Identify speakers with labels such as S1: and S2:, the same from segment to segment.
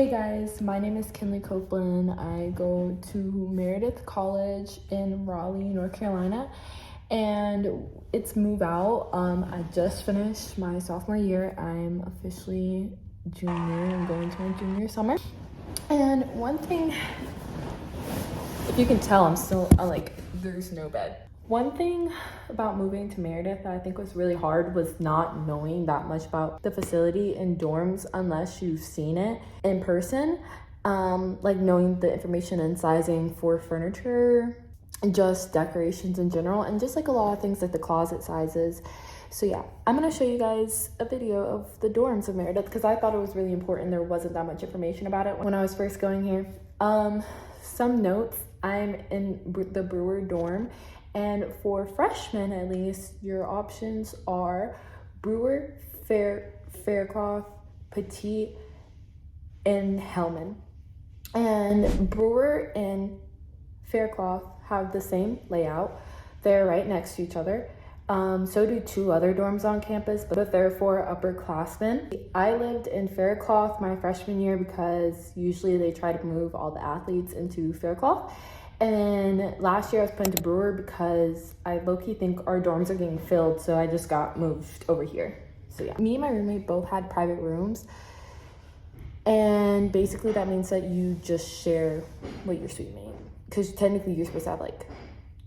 S1: Hey guys, my name is Kinley Copeland. I go to Meredith College in Raleigh, North Carolina, and it's move out. I just finished my sophomore year. I'm officially junior and going to my junior summer. And one thing, if you can tell, I'm still like, there's no bed. One thing about moving to Meredith that I think was really hard was not knowing that much about the facility and dorms unless you've seen it in person. Like knowing the information and sizing for furniture, and just decorations in general, and just like a lot of things like the closet sizes. So yeah, I'm gonna show you guys a video of the dorms of Meredith because I thought it was really important. There wasn't that much information about it when I was first going here. Some notes, I'm in the Brewer dorm. And for freshmen, at least, your options are Brewer, Faircloth, Petite, and Hellman. And Brewer and Faircloth have the same layout. They're right next to each other. So do two other dorms on campus, but they're for upperclassmen. I lived in Faircloth my freshman year because usually they try to move all the athletes into Faircloth. And last year I was put into Brewer because I low-key think our dorms are getting filled, so I just got moved over here. So yeah, me and my roommate both had private rooms, and basically that means that you just share with your suite mate, because technically you're supposed to have like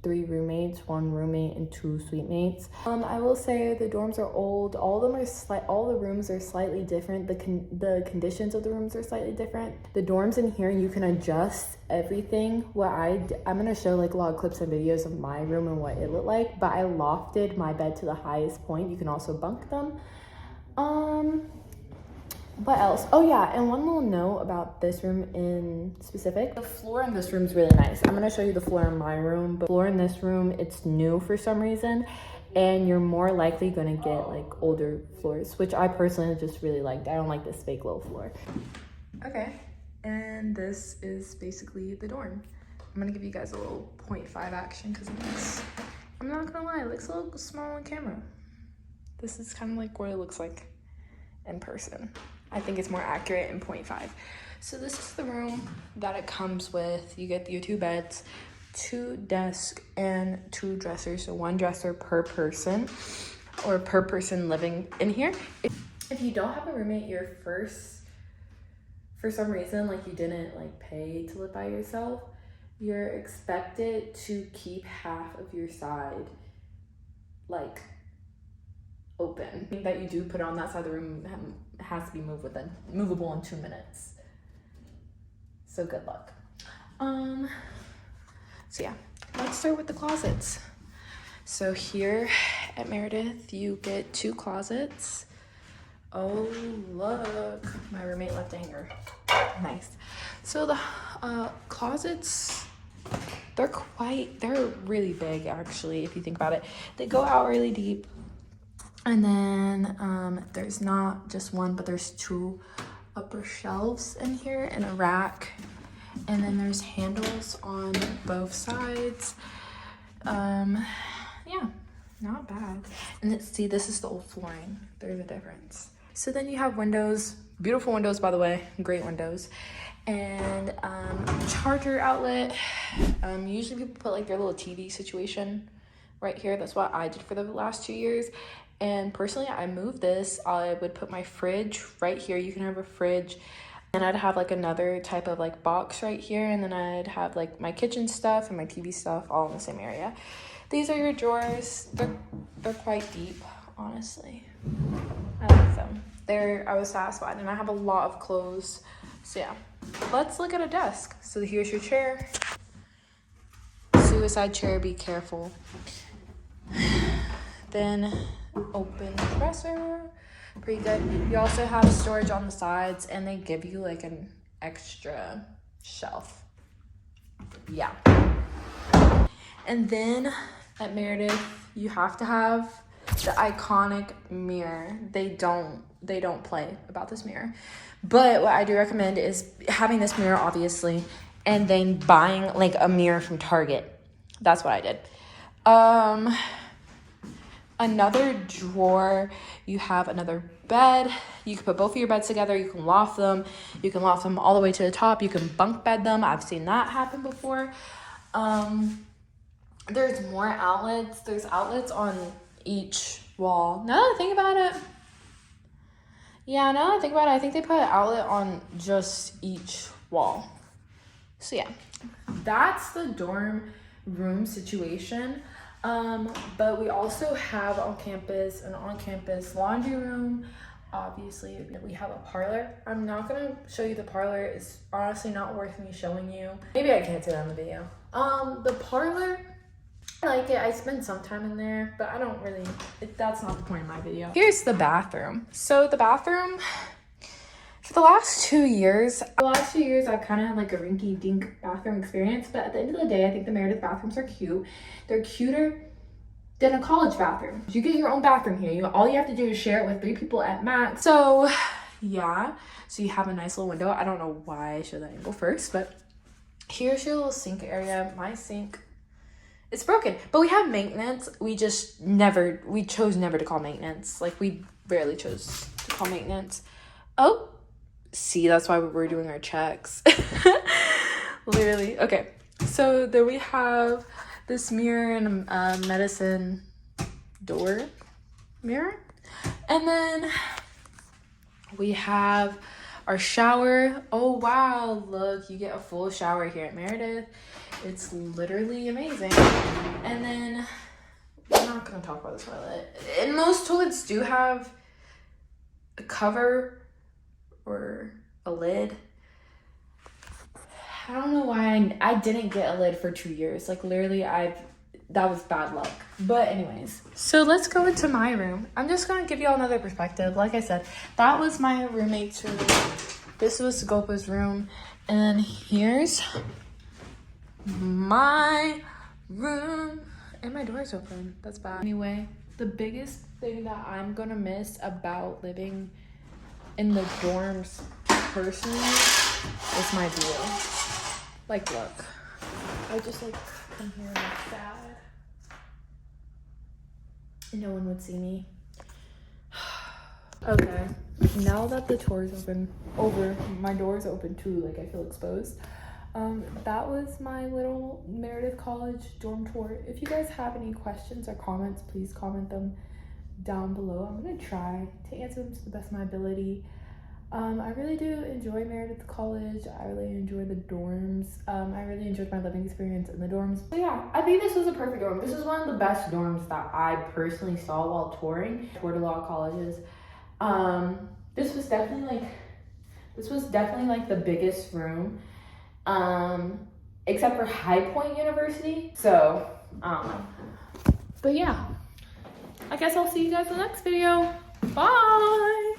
S1: 3 roommates, 1 roommate, and 2 suite mates. I will say the dorms are old. All the rooms are slightly different. The conditions of the rooms are slightly different. The dorms in here, you can adjust everything. I'm gonna show like a lot of clips and videos of my room and what it looked like, but I lofted my bed to the highest point. You can also bunk them. What else? Oh yeah, and one little note about this room in specific. The floor in this room is really nice. I'm gonna show you the floor in my room, but the floor in this room, it's new for some reason, and you're more likely gonna get like older floors, which I personally just really liked. I don't like this fake little floor. Okay, and this is basically the dorm. I'm gonna give you guys a little 0.5 action because it looks, I'm not gonna lie, it looks a little small on camera. This is kind of like what it looks like in person. I think it's more accurate in 0.5. So this is the room that it comes with. You get your 2 beds, 2 desks, and 2 dressers. So 1 dresser per person, or per person living in here. If you don't have a roommate, for some reason, like you didn't like pay to live by yourself, you're expected to keep half of your side like open. That you do put on that side of the room has to be movable in 2 minutes. So good luck. So yeah, let's start with the closets. So here at Meredith, you get 2 closets. Oh look, my roommate left a hanger. Nice. So the closets, they're really big actually, if you think about it. They go out really deep. And then there's not just 1, but there's 2 upper shelves in here and a rack. And then there's handles on both sides. Yeah, not bad. And see, this is the old flooring. There's a difference. So then you have windows, beautiful windows, by the way, great windows. And charger outlet. Usually people put like their little TV situation right here. That's what I did for the last 2 years. And personally, I moved this. I would put my fridge right here. You can have a fridge. And I'd have like another type of like box right here. And then I'd have like my kitchen stuff and my TV stuff all in the same area. These are your drawers. They're quite deep, honestly. I like them. I was satisfied. And I have a lot of clothes. So yeah, let's look at a desk. So here's your chair. Suicide chair, be careful. Then open dresser, pretty good. You also have storage on the sides, and they give you like an extra shelf. Yeah. And then at Meredith, you have to have the iconic mirror. They don't play about this mirror. But what I do recommend is having this mirror, obviously, and then buying like a mirror from Target. That's what I did. another drawer. You have another bed. You can put both of your beds together. You can loft them. You can loft them all the way to the top. You can bunk bed them. I've seen that happen before. There's more outlets. There's outlets on each wall. Now that I think about it, I think they put an outlet on just each wall. So yeah, that's the dorm room situation. But we also have on campus an on-campus laundry room. Obviously, we have a parlor. I'm not gonna show you the parlor. It's honestly not worth me showing you. Maybe I can't say that in the video. The parlor, I like it. I spend some time in there, but I don't really, that's not the point of my video. Here's the bathroom. So the bathroom, for the last 2 years, I've kind of had like a rinky-dink bathroom experience, but at the end of the day, I think the Meredith bathrooms are cute. They're cuter than a college bathroom. You get your own bathroom here. All you have to do is share it with 3 people at max. So yeah, so you have a nice little window. I don't know why I showed that angle first, but here's your little sink area. My sink, it's broken, but we have maintenance. We chose never to call maintenance. Like, we rarely chose to call maintenance. Oh, see, that's why we're doing our checks. Literally. Okay, so then we have this mirror and a medicine door mirror, and then we have our shower. Oh wow, look, you get a full shower here at Meredith. It's literally amazing. And then I'm not gonna talk about the toilet, and most toilets do have a cover or a lid. I don't know why I didn't get a lid for 2 years. Like, literally, that was bad luck. But anyways, so let's go into my room. I'm just gonna give y'all another perspective. Like I said, that was my roommate's room. This was Gopa's room, and then here's my room, and my door's open. That's bad. Anyway, the biggest thing that I'm gonna miss about living in the dorms personally is my view. Like, look, I just like come here and look sad, and no one would see me. Okay, now that the tour is my door's open too, like I feel exposed. That was my little Meredith College dorm tour. If you guys have any questions or comments, please comment them down below. I'm gonna try to answer them to the best of my ability. I really do enjoy Meredith College. I really enjoy the dorms. I really enjoyed my living experience in the dorms. So yeah, I think this was a perfect dorm. This is one of the best dorms that I personally saw while touring. I toured a lot of colleges. This was definitely like the biggest room, except for High Point University. So, but yeah, I guess I'll see you guys in the next video. Bye.